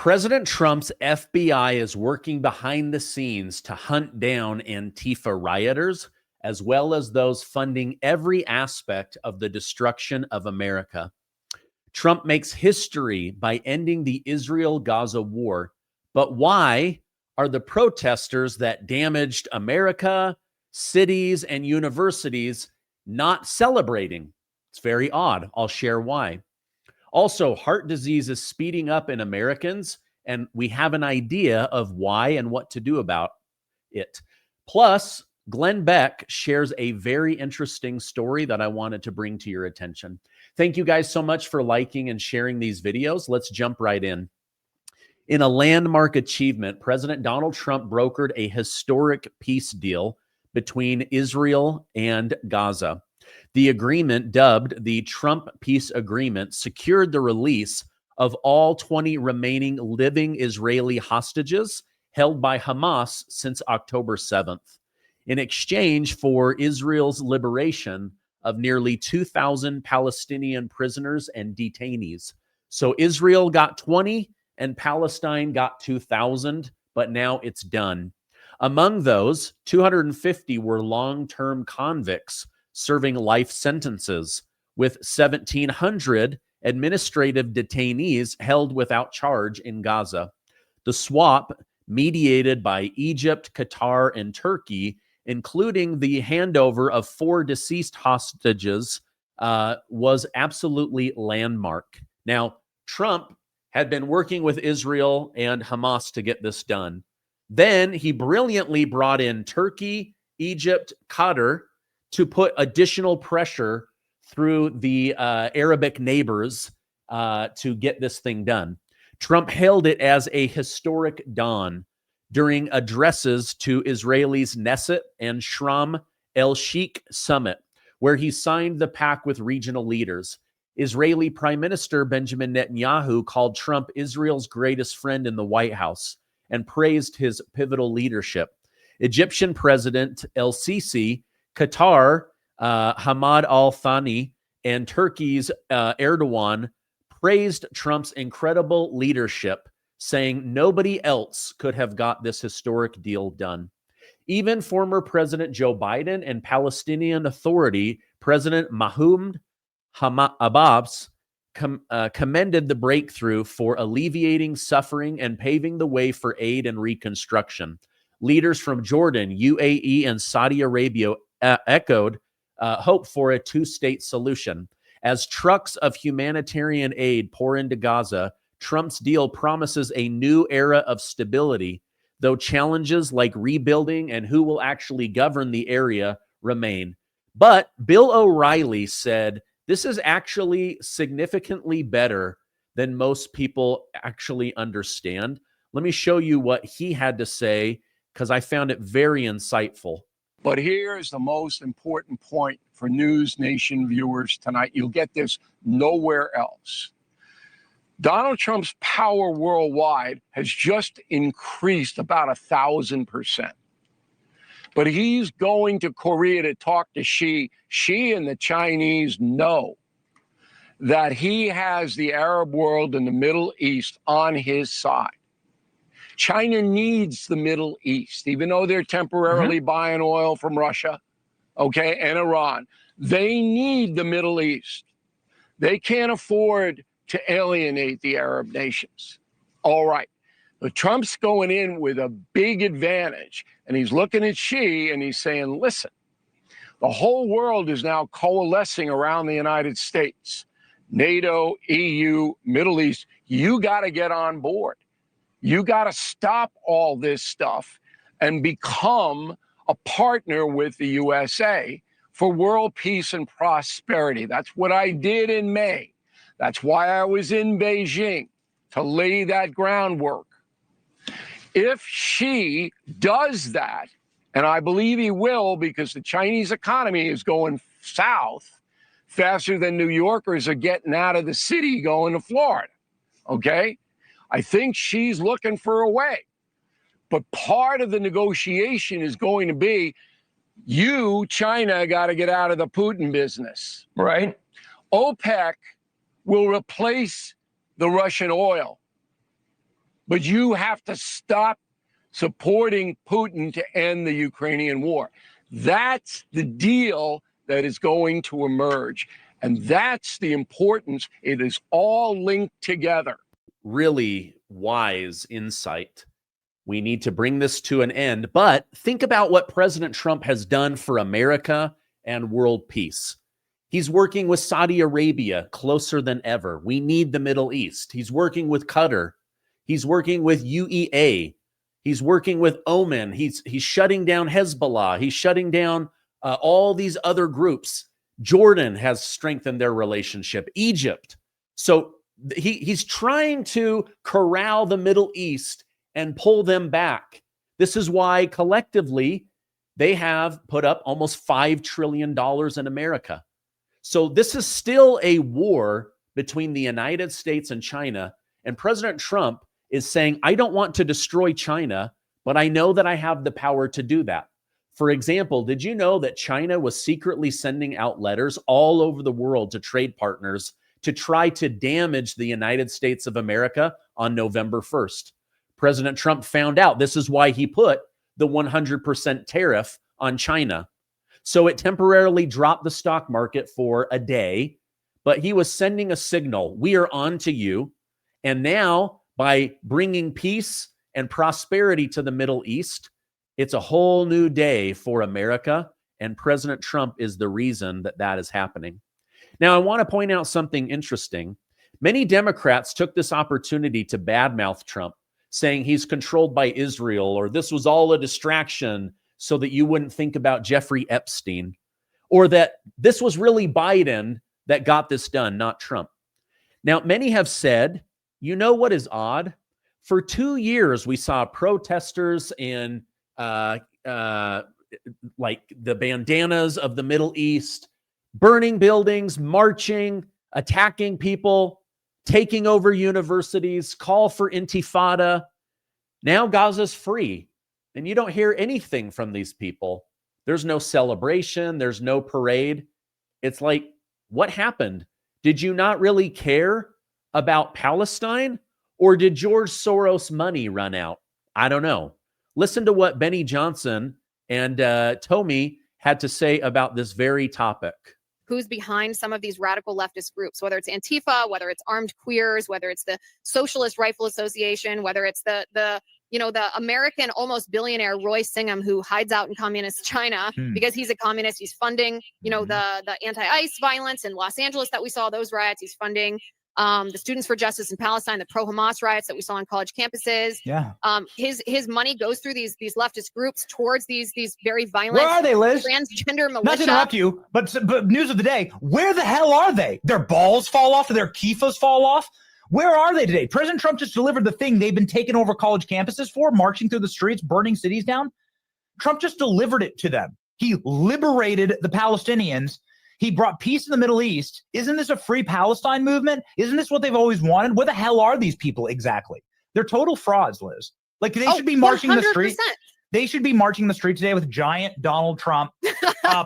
President Trump's FBI is working behind the scenes to hunt down Antifa rioters, as well as those funding every aspect of the destruction of America. Trump makes history by ending the Israel-Gaza war. But why are the protesters that damaged America, cities, and universities not celebrating? It's very odd. I'll share why. Also, heart disease is speeding up in Americans, and we have an idea of why and what to do about it. Plus, Glenn Beck shares a very interesting story that I wanted to bring to your attention. Thank you guys so much for liking and sharing these videos. Let's jump right in. In a landmark achievement, President Donald Trump brokered a historic peace deal between Israel and Gaza. The agreement, dubbed the Trump Peace Agreement, secured the release of all 20 remaining living Israeli hostages held by Hamas since October 7th, in exchange for Israel's liberation of nearly 2,000 Palestinian prisoners and detainees. So Israel got 20 and Palestine got 2,000, but now it's done. Among those, 250 were long-term convicts serving life sentences, with 1,700 administrative detainees held without charge in Gaza. The swap, mediated by Egypt, Qatar, and Turkey, including the handover of 4 deceased hostages, was absolutely landmark. Now, Trump had been working with Israel and Hamas to get this done. Then he brilliantly brought in Turkey, Egypt, Qatar, to put additional pressure through the Arabic neighbors to get this thing done. Trump hailed it as a historic dawn during addresses to Israelis' Knesset and Sharm el-Sheikh summit, where he signed the pact with regional leaders. Israeli Prime Minister Benjamin Netanyahu called Trump Israel's greatest friend in the White House and praised his pivotal leadership. Egyptian President El-Sisi, Qatar, Hamad al-Thani, and Turkey's Erdogan praised Trump's incredible leadership, saying nobody else could have got this historic deal done. Even former President Joe Biden and Palestinian Authority President Mahmoud Abbas commended the breakthrough for alleviating suffering and paving the way for aid and reconstruction. Leaders from Jordan, UAE, and Saudi Arabia echoed hope for a two-state solution. As trucks of humanitarian aid pour into Gaza, Trump's deal promises a new era of stability, though challenges like rebuilding and who will actually govern the area remain. But Bill O'Reilly said this is actually significantly better than most people actually understand. Let me show you what he had to say, because I found it very insightful. But here's the most important point for News Nation viewers tonight. You'll get this nowhere else. Donald Trump's power worldwide has just increased about 1,000%. But he's going to Korea to talk to Xi. Xi and the Chinese know that he has the Arab world and the Middle East on his side. China needs the Middle East, even though they're temporarily buying oil from Russia, okay, and Iran. They need the Middle East. They can't afford to alienate the Arab nations. All right. But Trump's going in with a big advantage, and he's looking at Xi and he's saying, listen, the whole world is now coalescing around the United States. NATO, EU, Middle East, you got to get on board. You got to stop all this stuff and become a partner with the USA for world peace and prosperity. That's what I did in May. That's why I was in Beijing, to lay that groundwork. If Xi does that, and I believe he will, because the Chinese economy is going south faster than New Yorkers are getting out of the city going to Florida, okay? I think she's looking for a way. But part of the negotiation is going to be, you, China, got to get out of the Putin business, right? OPEC will replace the Russian oil. but you have to stop supporting Putin to end the Ukrainian war. That's the deal that is going to emerge. And that's the importance. It is all linked together. Really wise insight. We need to bring this to an end. But think about what President Trump has done for America and world peace. He's working with Saudi Arabia closer than ever. We need the Middle East. He's working with Qatar. He's working with UEA. He's working with Oman. He's shutting down Hezbollah. He's shutting down all these other groups. Jordan has strengthened their relationship. Egypt. So he's trying to corral the Middle East and pull them back. This is why collectively they have put up almost $5 trillion in America. So this is still a war between the United States and China. And President Trump is saying, I don't want to destroy China, but I know that I have the power to do that. For example, did you know that China was secretly sending out letters all over the world to trade partners to try to damage the United States of America on November 1st? President Trump found out. This is why he put the 100% tariff on China. So it temporarily dropped the stock market for a day, but he was sending a signal. We are on to you. And now by bringing peace and prosperity to the Middle East, it's a whole new day for America. And President Trump is the reason that that is happening. Now, I want to point out something interesting. Many Democrats took this opportunity to badmouth Trump, saying he's controlled by Israel, or this was all a distraction so that you wouldn't think about Jeffrey Epstein, or that this was really Biden that got this done, not Trump. Now, many have said, you know what is odd? For 2 years, we saw protesters in like the bandanas of the Middle East, burning buildings, marching, attacking people, taking over universities, call for intifada. Now Gaza's free, and you don't hear anything from these people. There's no celebration. There's no parade. It's like, what happened? Did you not really care about Palestine, or did George Soros' money run out? I don't know. Listen to what Benny Johnson and Tommy had to say about this very topic. Who's behind some of these radical leftist groups, whether it's Antifa, whether it's armed queers, whether it's the Socialist Rifle Association, whether it's the American almost billionaire Roy Singham, who hides out in communist China because he's a communist. He's funding, the anti-ICE violence in Los Angeles that we saw, those riots. He's funding the Students for Justice in Palestine, the pro-Hamas riots that we saw on college campuses. Yeah. His money goes through these leftist groups towards these very violent. Where are they, Liz? Transgender militia. Not to interrupt you, but news of the day. Where the hell are they? Their balls fall off, their kifas fall off. Where are they today? President Trump just delivered the thing they've been taking over college campuses for, marching through the streets, burning cities down. Trump just delivered it to them. He liberated the Palestinians. He brought peace in the Middle East. Isn't this a free Palestine movement? Isn't this what they've always wanted? Where the hell are these people exactly? They're total frauds, Liz. Like, they should be marching 100%. the street. They should be marching the street today with giant Donald Trump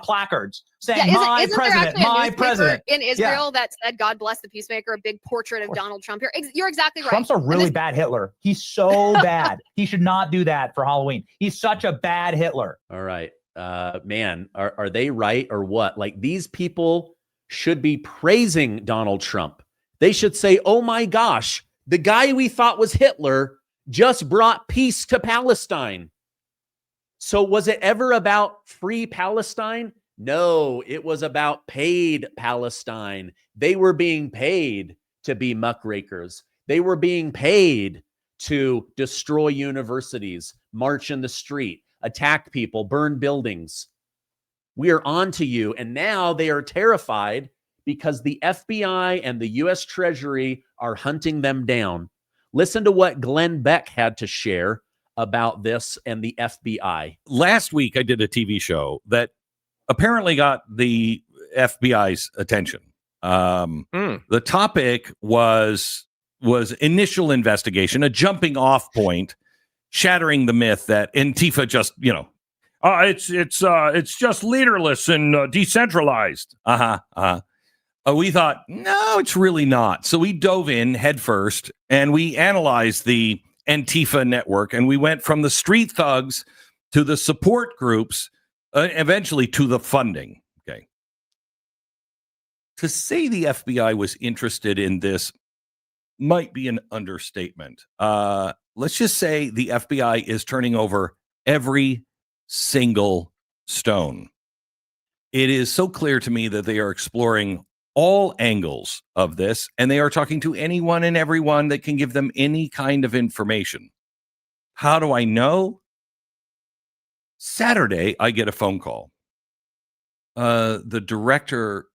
placards saying, my president. In Israel that said, God bless the peacemaker, a big portrait of Donald Trump here. You're exactly right. Trump's a really bad Hitler. He's so bad. He should not do that for Halloween. He's such a bad Hitler. All right. Man, are they right or what? Like, these people should be praising Donald Trump. They should say, oh my gosh, the guy we thought was Hitler just brought peace to Palestine. So was it ever about free Palestine? No, it was about paid Palestine. They were being paid to be muckrakers. They were being paid to destroy universities, march in the street, attack people, burn buildings. We are on to you. And now they are terrified because the FBI and the U.S. Treasury are hunting them down. Listen to what Glenn Beck had to share about this and the FBI. Last week, I did a TV show that apparently got the FBI's attention. The topic was initial investigation, a jumping off point, shattering the myth that Antifa just, it's just leaderless and decentralized. We thought, no, it's really not. So we dove in headfirst and we analyzed the Antifa network, and we went from the street thugs to the support groups, eventually to the funding. Okay. To say the FBI was interested in this might be an understatement. Let's just say the FBI is turning over every single stone. It is so clear to me that they are exploring all angles of this, and they are talking to anyone and everyone that can give them any kind of information. How do I know? Saturday, I get a phone call. The director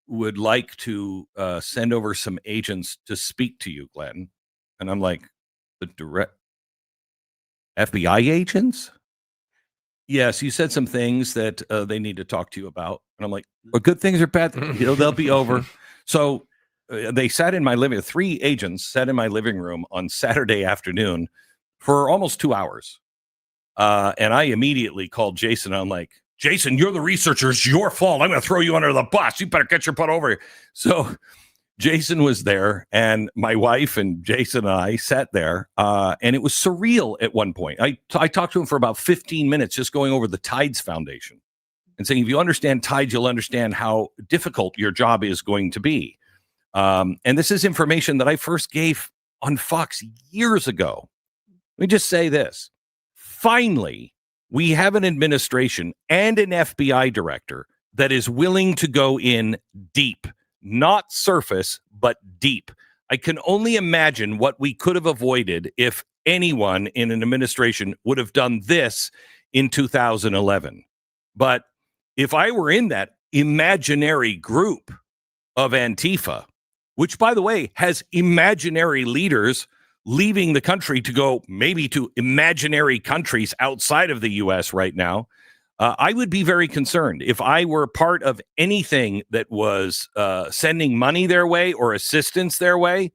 would like to send over some agents to speak to you, Glenn. And I'm like, the direct FBI agents? Yes, you said some things that they need to talk to you about. And I'm like, well, good things or bad things? They'll be over. So they sat in my living, 3 agents sat in my living room on Saturday afternoon for almost 2 hours. And I immediately called Jason. I'm like, Jason, you're the researcher. It's your fault. I'm going to throw you under the bus. You better get your butt over here. So Jason was there, and my wife and Jason and I sat there, and it was surreal at one point. I talked to him for about 15 minutes just going over the Tides Foundation and saying, if you understand Tides, you'll understand how difficult your job is going to be. And this is information that I first gave on Fox years ago. Let me just say this. Finally, we have an administration and an FBI director that is willing to go in deep, not surface, but deep. I can only imagine what we could have avoided if anyone in an administration would have done this in 2011. But if I were in that imaginary group of Antifa, which, by the way, has imaginary leaders leaving the country to go maybe to imaginary countries outside of the U.S. right now, I would be very concerned. If I were part of anything that was sending money their way or assistance their way,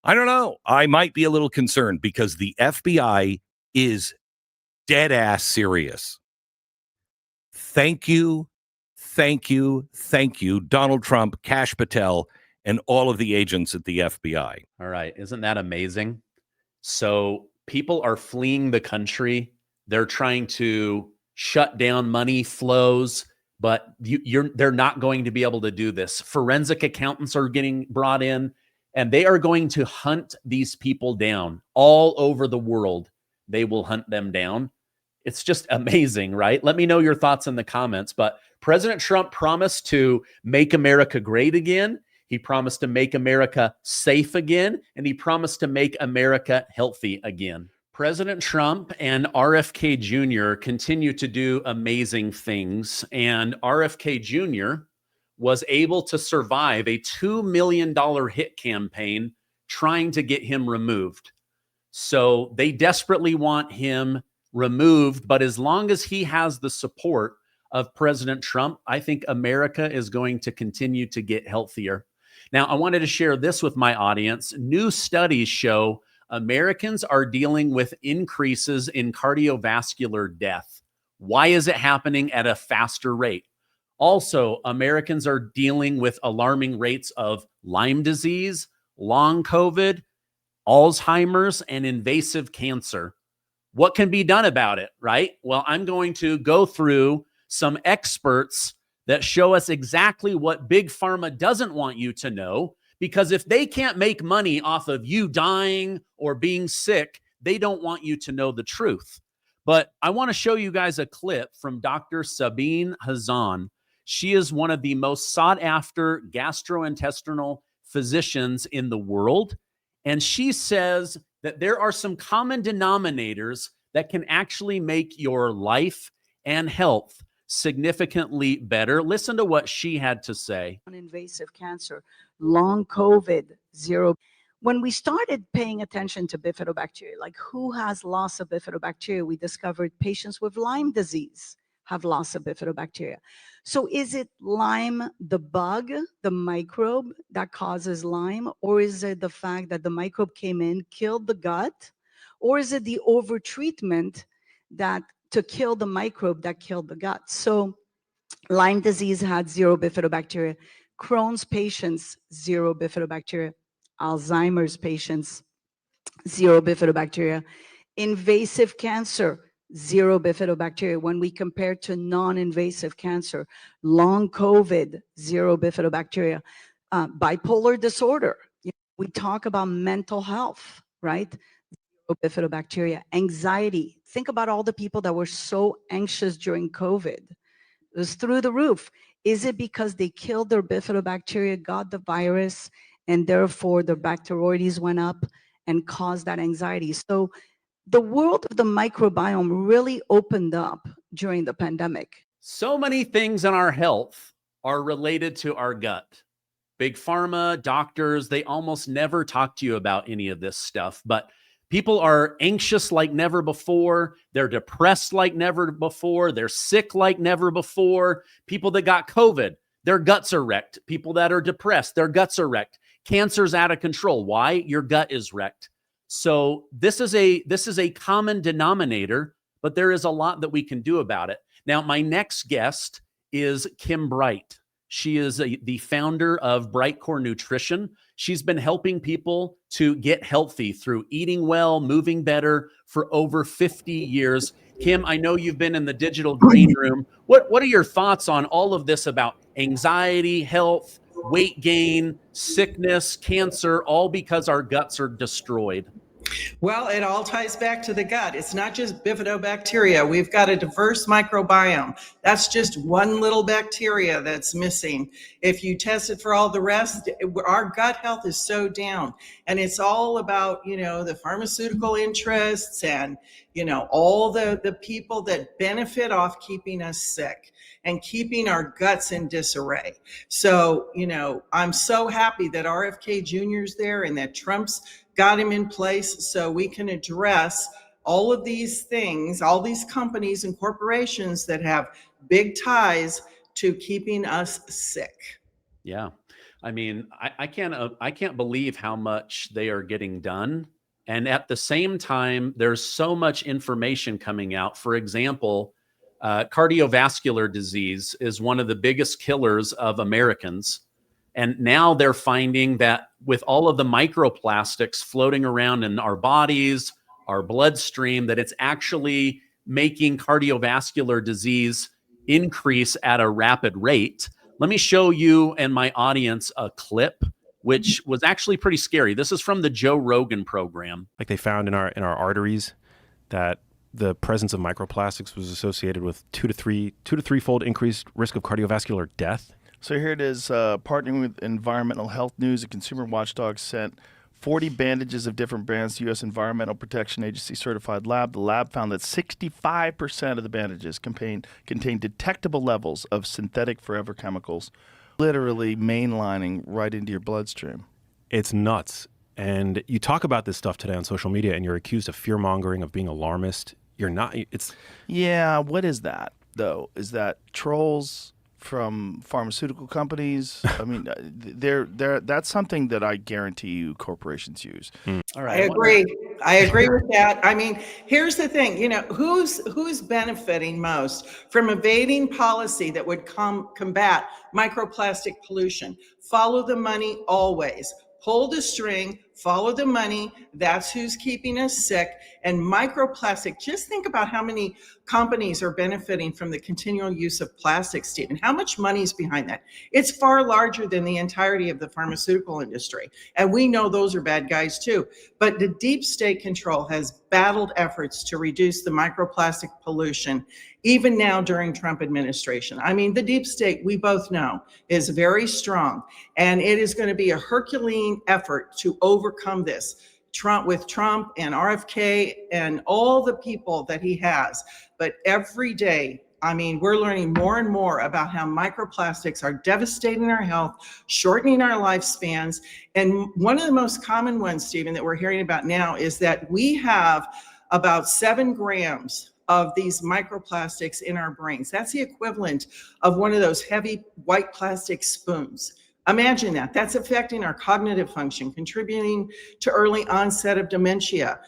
I don't know. I might be a little concerned because the FBI is dead ass serious. Thank you, Donald Trump, Kash Patel, and all of the agents at the FBI. All right. Isn't that amazing? So people are fleeing the country. They're trying to shut down money flows, but they're not going to be able to do this. Forensic accountants are getting brought in, and they are going to hunt these people down all over the world. They will hunt them down. It's just amazing, right? Let me know your thoughts in the comments. But President Trump promised to make America great again. He promised to make America safe again, and he promised to make America healthy again. President Trump and RFK Jr. continue to do amazing things, and RFK Jr. was able to survive a $2 million hit campaign trying to get him removed. So they desperately want him removed, but as long as he has the support of President Trump, I think America is going to continue to get healthier. Now, I wanted to share this with my audience. New studies show Americans are dealing with increases in cardiovascular death. Why is it happening at a faster rate? Also, Americans are dealing with alarming rates of Lyme disease, long COVID, Alzheimer's, and invasive cancer. What can be done about it, right? Well, I'm going to go through some experts that show us exactly what Big Pharma doesn't want you to know, because if they can't make money off of you dying or being sick, they don't want you to know the truth. But I want to show you guys a clip from Dr. Sabine Hazan. She is one of the most sought after gastrointestinal physicians in the world. And she says that there are some common denominators that can actually make your life and health significantly better. Listen to what she had to say. Invasive cancer, long COVID, zero. When we started paying attention to bifidobacteria, like who has loss of bifidobacteria, we discovered patients with Lyme disease have loss of bifidobacteria. So is it Lyme, the bug, the microbe that causes Lyme, or is it the fact that the microbe came in, killed the gut, or is it the overtreatment that to kill the microbe that killed the gut? So Lyme disease had zero bifidobacteria. Crohn's patients, zero bifidobacteria. Alzheimer's patients, zero bifidobacteria. Invasive cancer, zero bifidobacteria. When we compare to non-invasive cancer, long COVID, zero bifidobacteria. Bipolar disorder, we talk about mental health, right? Zero bifidobacteria. Anxiety, think about all the people that were so anxious during COVID. It was through the roof. Is it because they killed their bifidobacteria, got the virus, and therefore their Bacteroides went up and caused that anxiety? So the world of the microbiome really opened up during the pandemic. So many things in our health are related to our gut. Big pharma, doctors, they almost never talk to you about any of this stuff, but people are anxious like never before. They're depressed like never before. They're sick like never before. People that got COVID, their guts are wrecked. People that are depressed, their guts are wrecked. Cancer's out of control. Why? Your gut is wrecked. So this is a common denominator, but there is a lot that we can do about it. Now, my next guest is Kim Bright. She is the founder of Bright Core Nutrition. She's been helping people to get healthy through eating well, moving better for over 50 years. Kim, I know you've been in the digital green room. What are your thoughts on all of this about anxiety, health, weight gain, sickness, cancer, all because our guts are destroyed? Well, it all ties back to the gut. It's not just bifidobacteria. We've got a diverse microbiome. That's just one little bacteria that's missing. If you test it for all the rest, our gut health is so down. And it's all about, the pharmaceutical interests and, all the people that benefit off keeping us sick and keeping our guts in disarray. So, I'm so happy that RFK Jr.'s there and that Trump's got him in place so we can address all of these things, all these companies and corporations that have big ties to keeping us sick. Yeah. I mean, I can't believe how much they are getting done. And at the same time, there's so much information coming out. For example, cardiovascular disease is one of the biggest killers of Americans. And now they're finding that with all of the microplastics floating around in our bodies, our bloodstream, that it's actually making cardiovascular disease increase at a rapid rate. Let me show you and my audience a clip, which was actually pretty scary. This is from the Joe Rogan program. Like they found in our arteries that the presence of microplastics was associated with two to threefold increased risk of cardiovascular death. So here it is, partnering with Environmental Health News, a consumer watchdog sent 40 bandages of different brands to U.S. Environmental Protection Agency certified lab. The lab found that 65% of the bandages contain detectable levels of synthetic forever chemicals, literally mainlining right into your bloodstream. It's nuts. And you talk about this stuff today on social media and you're accused of fear-mongering, of being alarmist. You're not. Yeah, what is that, though? Is that trolls from pharmaceutical companies? I mean, that's something that I guarantee you corporations use. All right. I agree with that. I mean, here's the thing, who's benefiting most from evading policy that would combat microplastic pollution? Follow the money always. Pull the string, follow the money. That's who's keeping us sick. And microplastic, just think about how many companies are benefiting from the continual use of plastic, Stephen. How much money is behind that? It's far larger than the entirety of the pharmaceutical industry. And we know those are bad guys too. But the deep state control has battled efforts to reduce the microplastic pollution, even now during Trump administration. I mean, the deep state, we both know, is very strong. And it is going to be a Herculean effort to overcome this. Trump and RFK and all the people that he has. But every day, I mean, we're learning more and more about how microplastics are devastating our health, shortening our lifespans. And one of the most common ones, Stephen, that we're hearing about now is that we have about 7 grams of these microplastics in our brains. That's the equivalent of one of those heavy white plastic spoons. Imagine that. That's affecting our cognitive function, contributing to early onset of dementia,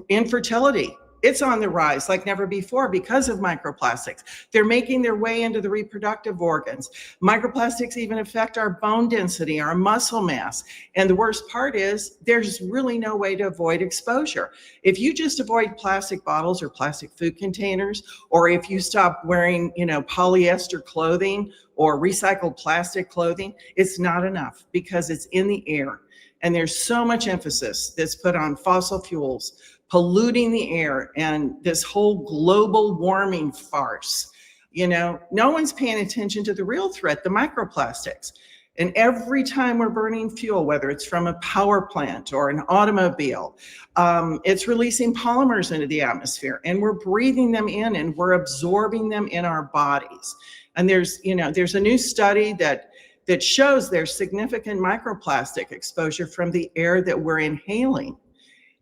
infertility. it's on the rise like never before because of microplastics. They're making their way into the reproductive organs. Microplastics even affect our bone density, our muscle mass. And the worst part is there's really no way to avoid exposure. If you just avoid plastic bottles or plastic food containers, or if you stop wearing, polyester clothing or recycled plastic clothing, it's not enough because it's in the air. And there's so much emphasis that's put on fossil fuels, polluting the air, and this whole global warming farce. No one's paying attention to the real threat, the microplastics. And every time we're burning fuel, whether it's from a power plant or an automobile, it's releasing polymers into the atmosphere, and we're breathing them in and we're absorbing them in our bodies. And there's a new study that shows there's significant microplastic exposure from the air that we're inhaling.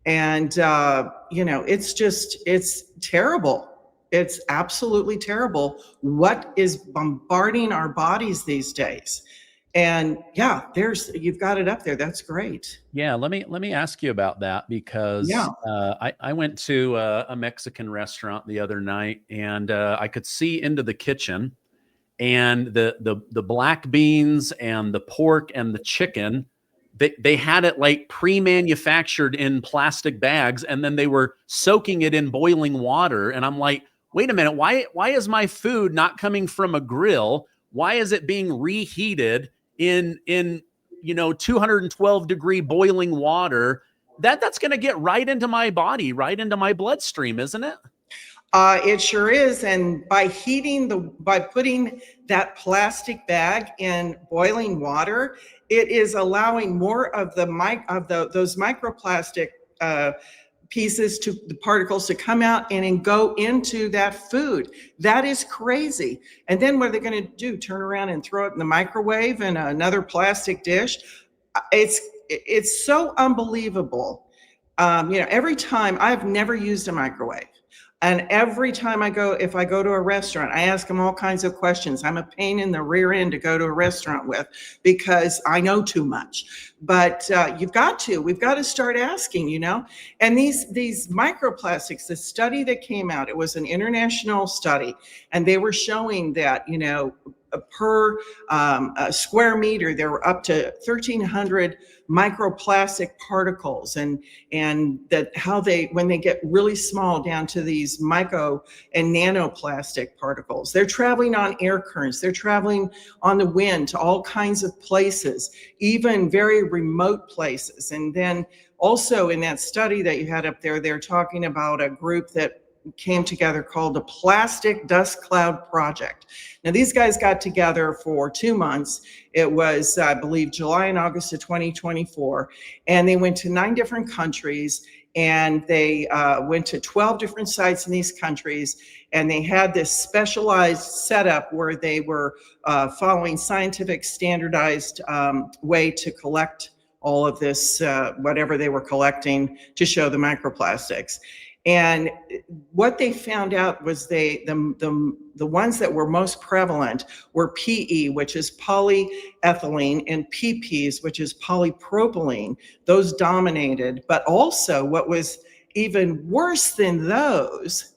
And, it's terrible. It's absolutely terrible what is bombarding our bodies these days. And yeah, you've got it up there. That's great. Yeah, let me ask you about that because I went to a Mexican restaurant the other night, and I could see into the kitchen, and the black beans and the pork and the chicken, they had it like pre-manufactured in plastic bags, and then they were soaking it in boiling water. And I'm like, wait a minute, why is my food not coming from a grill? Why is it being reheated in 212 degree boiling water? That's going to get right into my body, right into my bloodstream, isn't it? It sure is. And by putting that plastic bag in boiling water, it is allowing more of those microplastic pieces, the particles to come out and go into that food. That is crazy. And then what are they going to do? Turn around and throw it in the microwave in another plastic dish? It's so unbelievable. Every time, I've never used a microwave. And every time if I go to a restaurant, I ask them all kinds of questions. I'm a pain in the rear end to go to a restaurant with because I know too much. But we've got to start asking, And these microplastics, the study that came out, it was an international study, and they were showing that, per square meter, there were up to 1,300 microplastic particles, and that when they get really small down to these micro and nanoplastic particles, they're traveling on air currents, they're traveling on the wind to all kinds of places, even very remote places. And then also in that study that you had up there, they're talking about a group that came together called the Plastic Dust Cloud Project. Now, these guys got together for 2 months. It was, I believe, July and August of 2024. And they went to 9 different countries, and they went to 12 different sites in these countries. And they had this specialized setup where they were following scientific standardized way to collect all of this, whatever they were collecting, to show the microplastics. And what they found out was the ones that were most prevalent were PE, which is polyethylene, and PPs, which is polypropylene. Those dominated. But also what was even worse than those,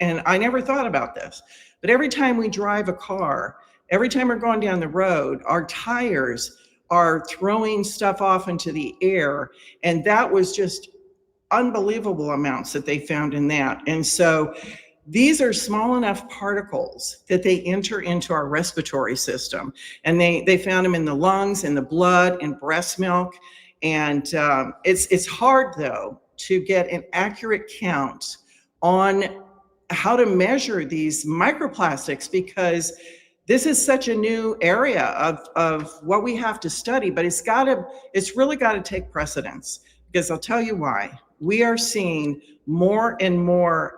and I never thought about this, but every time we drive a car, every time we're going down the road, our tires are throwing stuff off into the air. And that was just unbelievable amounts that they found in that. And so these are small enough particles that they enter into our respiratory system. And they found them in the lungs, in the blood, in breast milk. And it's hard, though, to get an accurate count on how to measure these microplastics, because this is such a new area of what we have to study. But it's really got to take precedence, because I'll tell you why. We are seeing more and more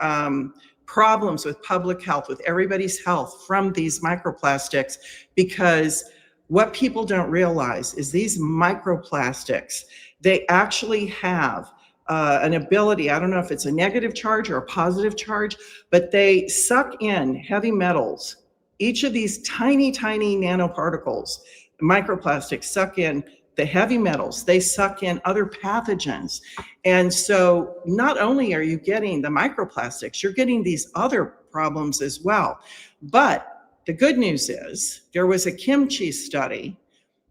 problems with public health, with everybody's health, from these microplastics, because what people don't realize is these microplastics, they actually have an ability, I don't know if it's a negative charge or a positive charge, but they suck in heavy metals. Each of these tiny, tiny nanoparticles, microplastics, suck in the heavy metals, they suck in other pathogens. And so not only are you getting the microplastics, you're getting these other problems as well. But the good news is there was a Kimchi study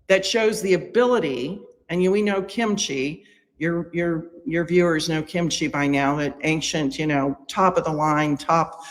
that shows the ability, and we know Kimchi, your viewers know Kimchi by now, that ancient, top of the line, top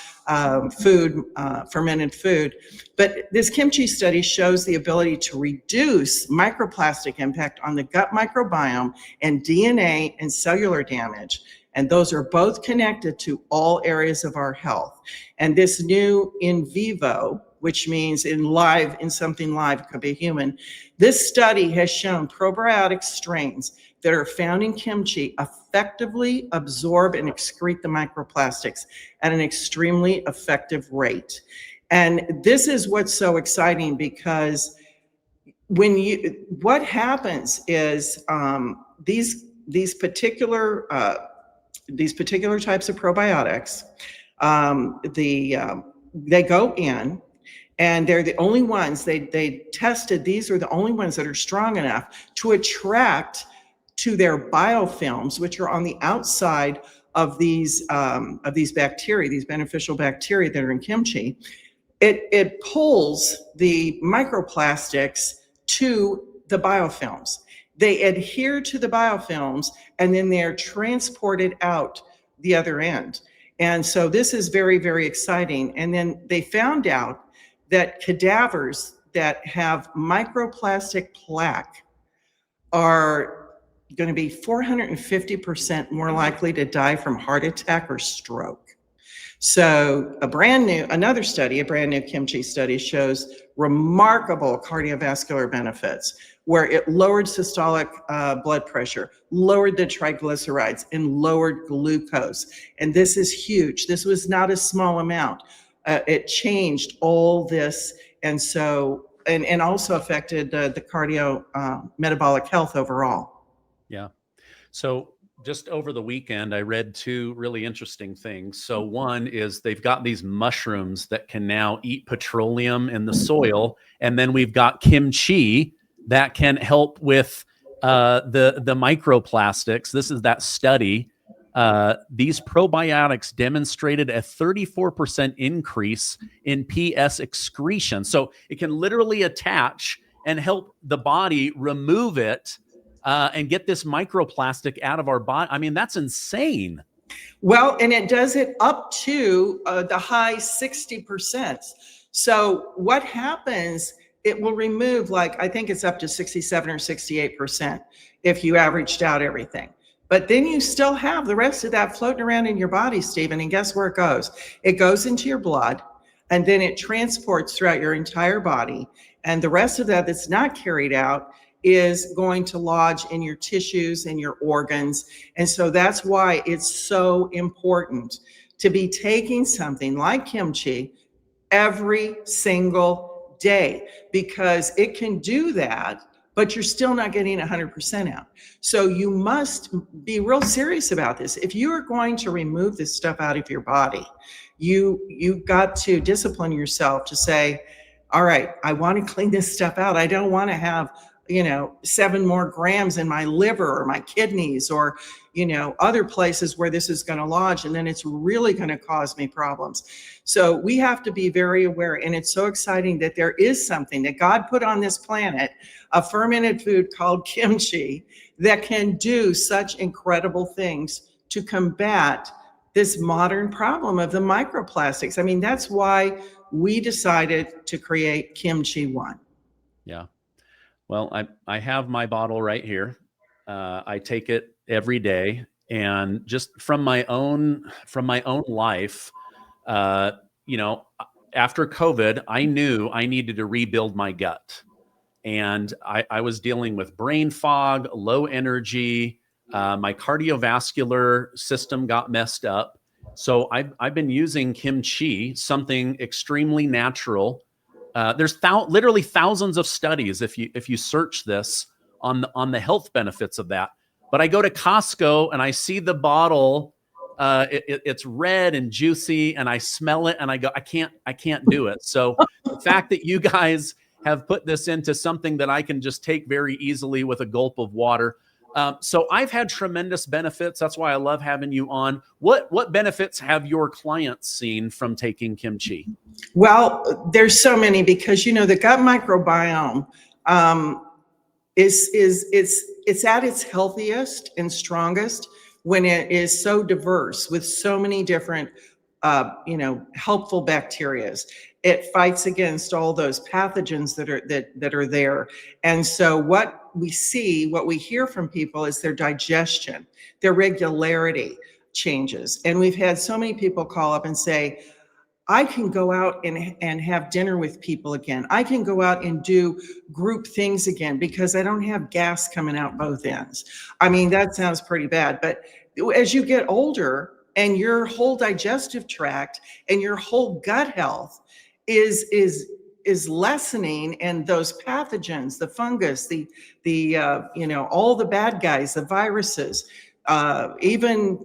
food, fermented food. But this Kimchi study shows the ability to reduce microplastic impact on the gut microbiome and DNA and cellular damage. And those are both connected to all areas of our health. And this new in vivo, which means in something live, it could be human, this study has shown probiotic strains that are found in kimchi effectively absorb and excrete the microplastics at an extremely effective rate. And this is what's so exciting, because what happens is these particular types of probiotics, they go in, and they're the only ones they tested. These are the only ones that are strong enough to attract to their biofilms, which are on the outside of these bacteria, these beneficial bacteria that are in kimchi. It pulls the microplastics to the biofilms. They adhere to the biofilms, and then they're transported out the other end. And so this is very, very exciting. And then they found out that cadavers that have microplastic plaque are going to be 450% more likely to die from heart attack or stroke. So a brand new kimchi study shows remarkable cardiovascular benefits, where it lowered systolic blood pressure, lowered the triglycerides, and lowered glucose. And this is huge. This was not a small amount. It changed all this, and so and also affected the cardio metabolic health overall. Yeah. So just over the weekend, I read two really interesting things. So one is they've got these mushrooms that can now eat petroleum in the soil. And then we've got kimchi that can help with the microplastics. This is that study. These probiotics demonstrated a 34% increase in PS excretion. So it can literally attach and help the body remove it and get this microplastic out of our body. I mean, that's insane. Well, and it does it up to the high 60%. So what happens, it will remove, I think it's up to 67 or 68% if you averaged out everything. But then you still have the rest of that floating around in your body, Stephen, and guess where it goes? It goes into your blood, and then it transports throughout your entire body. And the rest of that that's not carried out is going to lodge in your tissues and your organs. And so that's why it's so important to be taking something like kimchi every single day, because it can do that, but you're still not getting 100% out. So you must be real serious about this. If you are going to remove this stuff out of your body, you've got to discipline yourself to say, all right, I want to clean this stuff out. I don't want to have 7 more grams in my liver or my kidneys or, other places where this is going to lodge, and then it's really going to cause me problems. So we have to be very aware. And it's so exciting that there is something that God put on this planet, a fermented food called kimchi, that can do such incredible things to combat this modern problem of the microplastics. I mean, that's why we decided to create Kimchi One. Yeah. Well, I have my bottle right here. I take it every day, and just from my own life, after COVID, I knew I needed to rebuild my gut, and I was dealing with brain fog, low energy. My cardiovascular system got messed up, so I've been using kimchi, something extremely natural. There's literally thousands of studies if you search this on the health benefits of that. But I go to Costco and I see the bottle, it's red and juicy, and I smell it and I go, I can't do it. So the fact that you guys have put this into something that I can just take very easily with a gulp of water. So I've had tremendous benefits. That's why I love having you on. What benefits have your clients seen from taking kimchi? Well, there's so many, because the gut microbiome it's at its healthiest and strongest when it is so diverse with so many different helpful bacteria. It fights against all those pathogens that are there. And so what we hear from people is their digestion, their regularity changes. And we've had so many people call up and say, I can go out and have dinner with people again. I can go out and do group things again because I don't have gas coming out both ends. I mean, that sounds pretty bad, but as you get older and your whole digestive tract and your whole gut health is lessening, and those pathogens, the fungus, the all the bad guys, the viruses, even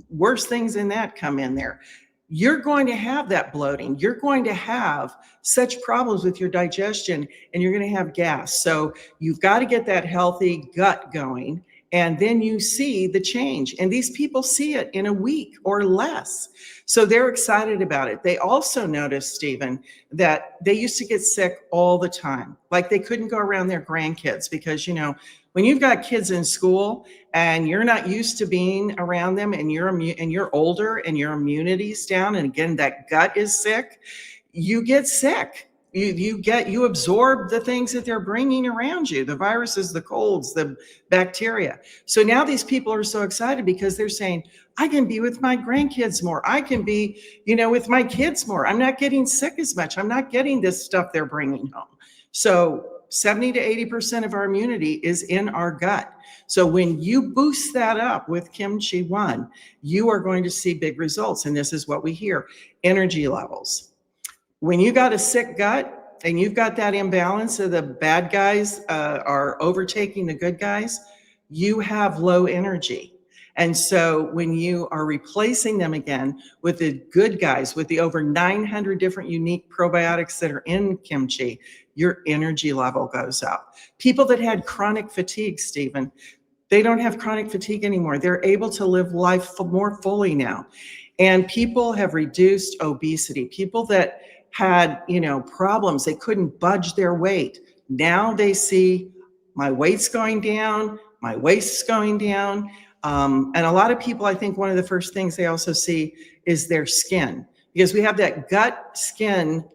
worse things than that come in there. You're going to have that bloating. You're going to have such problems with your digestion, and you're going to have gas. So you've got to get that healthy gut going, and then you see the change. And these people see it in a week or less. So they're excited about it. They also noticed, Stephen, that they used to get sick all the time. Like they couldn't go around their grandkids because, when you've got kids in school and you're not used to being around them, and you're older and your immunity's down, and again, that gut is sick, you get sick. You absorb the things that they're bringing around you, the viruses, the colds, the bacteria. So now these people are so excited because they're saying, I can be with my grandkids more. I can be, with my kids more. I'm not getting sick as much. I'm not getting this stuff they're bringing home. So 70 to 80% of our immunity is in our gut. So when you boost that up with Kimchi 1, you are going to see big results. And this is what we hear: energy levels. When you got a sick gut and you've got that imbalance of the bad guys are overtaking the good guys, you have low energy. And so when you are replacing them again with the good guys, with the over 900 different unique probiotics that are in kimchi, your energy level goes up. People that had chronic fatigue, Stephen, they don't have chronic fatigue anymore. They're able to live life more fully now. And people have reduced obesity. People that had, problems, they couldn't budge their weight. Now they see my weight's going down, my waist's going down. And a lot of people, I think one of the first things they also see is their skin, because we have that gut skin,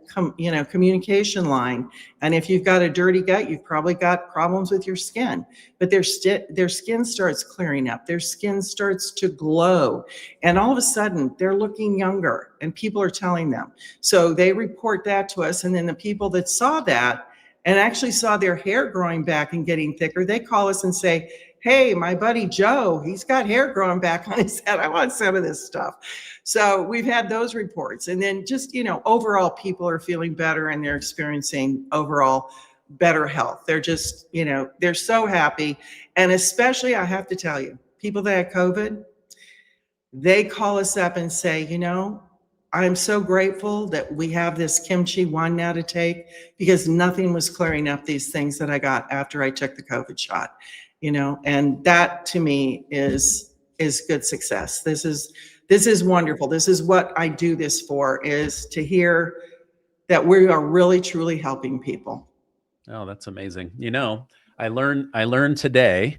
communication line. And if you've got a dirty gut, you've probably got problems with your skin, but their skin starts clearing up. Their skin starts to glow. And all of a sudden they're looking younger, and people are telling them. So they report that to us. And then the people that saw that and actually saw their hair growing back and getting thicker, they call us and say, hey, my buddy Joe, he's got hair growing back on his head. I want some of this stuff. So we've had those reports. And then just, overall, people are feeling better and they're experiencing overall better health. They're just, they're so happy. And especially, I have to tell you, people that had COVID, they call us up and say, I'm so grateful that we have this Kimchi 1 now to take, because nothing was clearing up these things that I got after I took the COVID shot. And that to me is good success. This is wonderful. This is what I do this for, is to hear that we are really, truly helping people. Oh, that's amazing. I learned today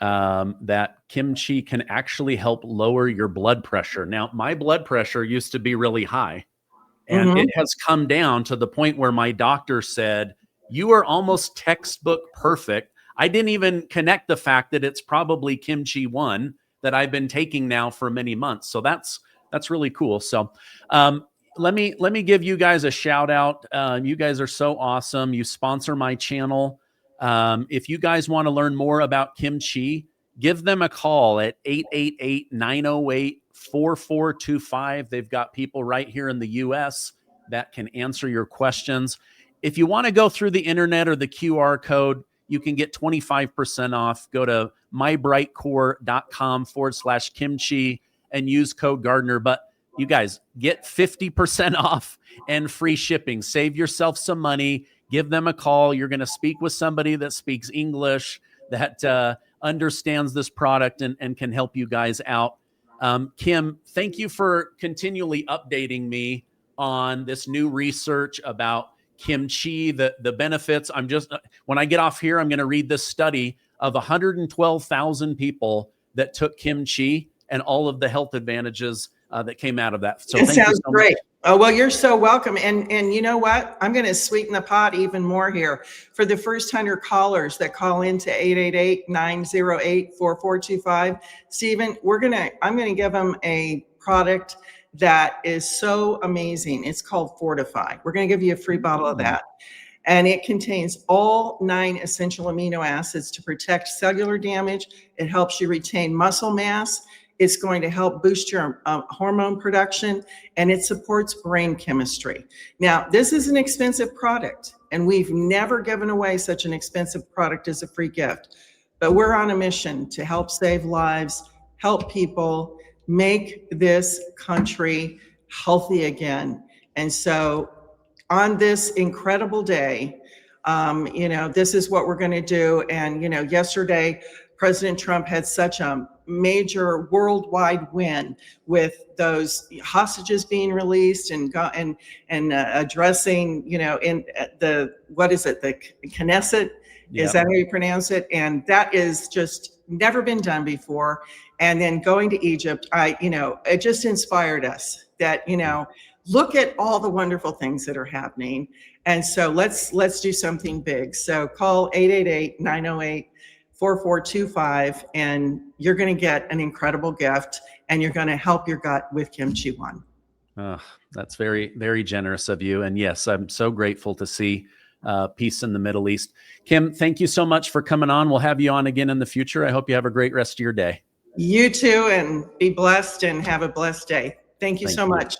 that kimchi can actually help lower your blood pressure. Now, my blood pressure used to be really high, and it has come down to the point where my doctor said, you are almost textbook perfect. I didn't even connect the fact that it's probably Kimchi 1 that I've been taking now for many months. So that's really cool. So let me give you guys a shout out. You guys are so awesome. You sponsor my channel. If you guys want to learn more about kimchi, give them a call at 888-908-4425. They've got people right here in the US that can answer your questions. If you want to go through the internet or the QR code, you can get 25% off. Go to mybrightcore.com/kimchi and use code Gardner. But you guys, get 50% off and free shipping. Save yourself some money. give them a call. You're going to speak with somebody that speaks English, that understands this product and can help you guys out. Kim, thank you for continually updating me on this new research about kimchi, the benefits. When I get off here, I'm going to read this study of 112,000 people that took kimchi and all of the health advantages that came out of that. So it thank sounds you so great. much. Oh, well, you're so welcome. And you know what? I'm going to sweeten the pot even more here. For the first 100 callers that call into 888-908-4425, Stephen, I'm going to give them a product that is so amazing. It's called Fortify. We're going to give you a free bottle of that. And it contains all 9 essential amino acids to protect cellular damage. It helps you retain muscle mass. It's going to help boost your hormone production, and it supports brain chemistry. Now, this is an expensive product, and we've never given away such an expensive product as a free gift. But we're on a mission to help save lives, help people, make this country healthy again. And so on this incredible day, this is what we're going to do. And, yesterday, President Trump had such a major worldwide win with those hostages being released and addressing, in the Knesset, is that how you pronounce it? And that is just never been done before. And then going to Egypt, it just inspired us that, look at all the wonderful things that are happening. And so let's do something big. So call 888-908-4425, and you're going to get an incredible gift, and you're going to help your gut with Kimchi One. Oh, that's very, very generous of you. And yes, I'm so grateful to see peace in the Middle East. Kim, thank you so much for coming on. We'll have you on again in the future. I hope you have a great rest of your day. You too, and be blessed and have a blessed day. Thank you so much.